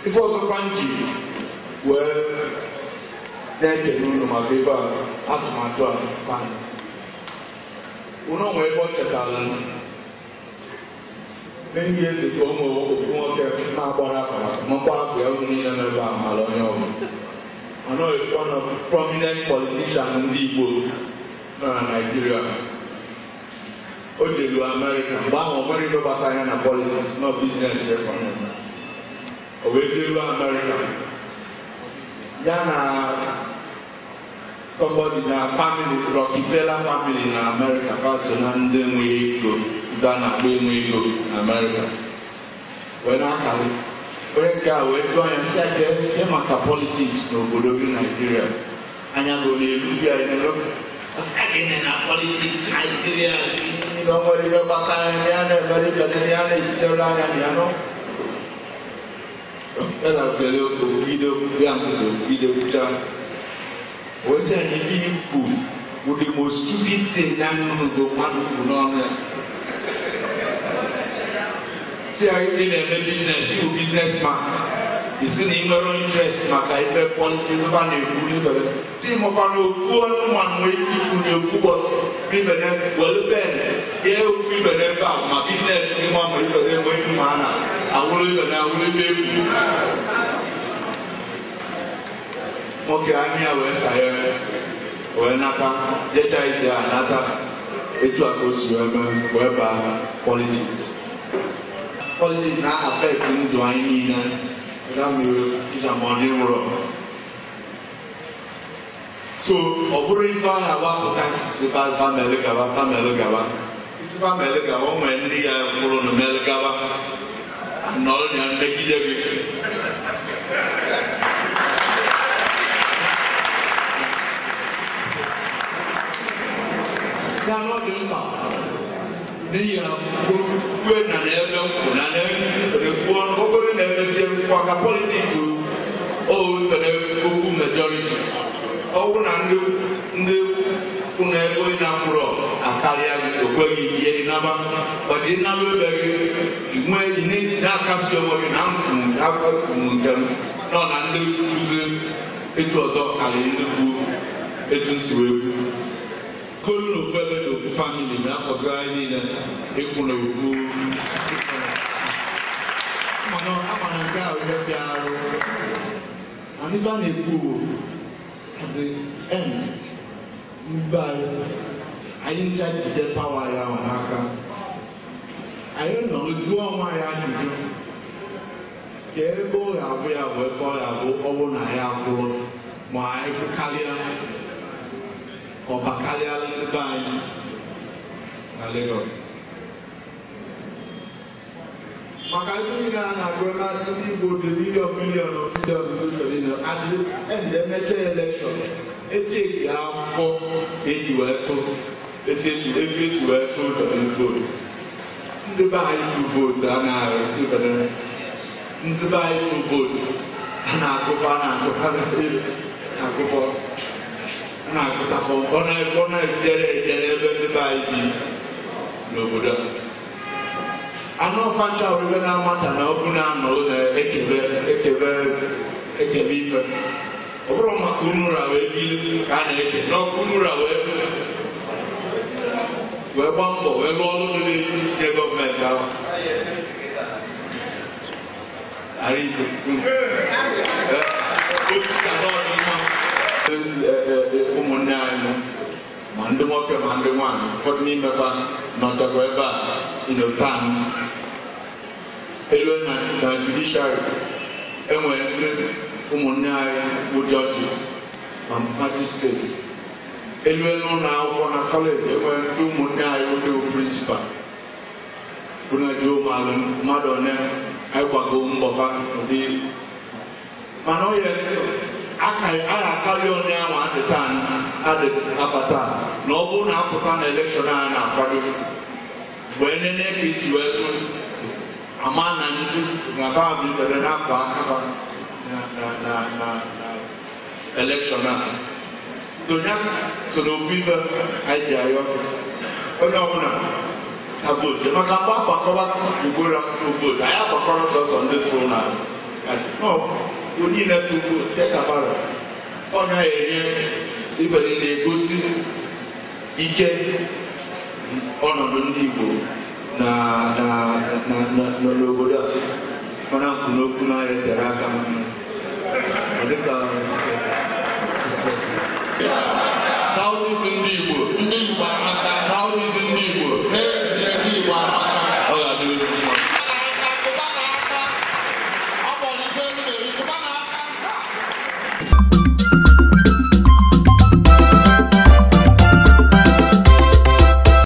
ife ọzọ kwanji wee na-ekene unu maka ebe a atụmatụ a kwanji unu onwe ebe ọ chetara n'ihi eze ka ụmụ ofu nwoke na-agbara akara makwa abụ ya unu niile n'ebe a mara onye ọbụla one of prominent politicians ndị Igbo nọ na Nigeria o jelu America mgbe ahụ o nwere ịdọbata anya na politics no business economy o wee jelu America ya na somebody na family Rockefeller family na America kaso na ndị enweghị ego ga na-akpọ enwe ego na America wee na-akali onye nke a wee tụọ anya si aka ihe maka politiks n'obodo gị Nigeria anya bụ n'elu ya na politiks Nigeria ndị ọnwere ihe gbata anya ya na-emere ibe ya na-ejitere anya na ya nọ ya na-abịara bido ya mbido bido kwucha wee sị anyị ihe ikwu bụ the most stupid thing na nnụnụ mmadụ kwuru n'ọnụ ya si anyị ndị na-eme biznes iwu biznesman isi na inwere interest maka ife politiks ba na-ekwu ibere si mọkwa na okwu ọnụmanụ nwee ike ikwu na okwu bọsị ibere were ben ya okwu ibere ebe a ma biznes gị ma ibere nwee ihu ma a na-awụrụ ibere awụrụ ebe egwu nwoke anya ya wee sa ya wee nata jecha ide a nata etu a ka o si wee baa politiks politics na affect ndụ anyị niile ga mere ịsamọdị ụrọ so ọ bụrụ ife a na-agbapụta family gaba isi family gaba o nwere ndị ya kwụrụ na mele gaba nọrọ ya mmegide gị ya n'ọdị mkpa n'ihi na kwe na n'ebe nkwụ na n'ekwu ọnụgogoro na-emezie nkwụ aka politiks owere okwu majority ọwụ na ndị kwụ na ebe onye na-akwụrọ akarịa okweghị ihe dị n'aba ọdị nnaba ebe gị nwee na-akasi onwe gị na mkwụ nke m nọ na ndị kwuzi etu ọzọ karịrị ndị kwu etu nsi wee kwu kolu n'ofu ebe na ofu famili na akpọzi anyị niile ịkwụ na okwu amana nke a wee bịa arụ anịba na-ekwu the end mba anyị ncha jide pawa ya ahụ n'aka anyị nọ jụọ ọnwa ya ajụjụ ka ebe ọ ga-abụ ya bụ ebe ọ ga-abụ ọwụ na ya kwụrụ ma anyị karịa ọbakarịa ebe anyị na Lagos maka ndị niile a na-agụ ebe asị ndị Igbo dị milion adị emecha elekshọn echeki akwụkwọ eji wee tụ esi wee tụ vootu ndị be anyị tụ vootu a na-arụ ndị be anyị tụ vootu a na-agụkọ ọ na-ejere ebe ndị be anyị bi n'obodo a anụ ọfancha oribe na-amata na ọbụ na-anọrụ na-ekebe ife ọ bụrụ maka unura wee bi ka a na-eke n'ọkụ unura wee gbaa mbọ wee lụọ ọrụ na-etinye gọọmenti ahụ ụmụnne anyị ma ndị nwoke ma ndị nwaanyị ụfọdụ n'imekwa nọchakwa ebe a inotan elu na judiciary enwere ndị ụmụnne anyị bụ judges ma magistrates elu na akwụkwọ na kọleji enwere ndị ụmụnne anyị ndị principal bụ na ji ụmụalụ mmadụ one anyị gbago mbọba ụdị mana ọ ya anyị akarị onye ahụ adịabata na ọ bụrụ na apụta na elekshọn anyị na-akwado wee nene ka isi wee tụ ama na ndị na bibere n'afọ akaba na elekshọn a sonya so na ofu ibe anyị ji ayọ onye ọbụla ta vootu maka mgbe agbakọba ugboro vootu anyị agbakọrọ sọsọ ndị tụrụ na onye na-etugo tekabara ọ na-enye ibere na-egosi ike ọnọdụ ndị Igbo n'obodo a mana nkwụ n'okwu na-etere aka dịka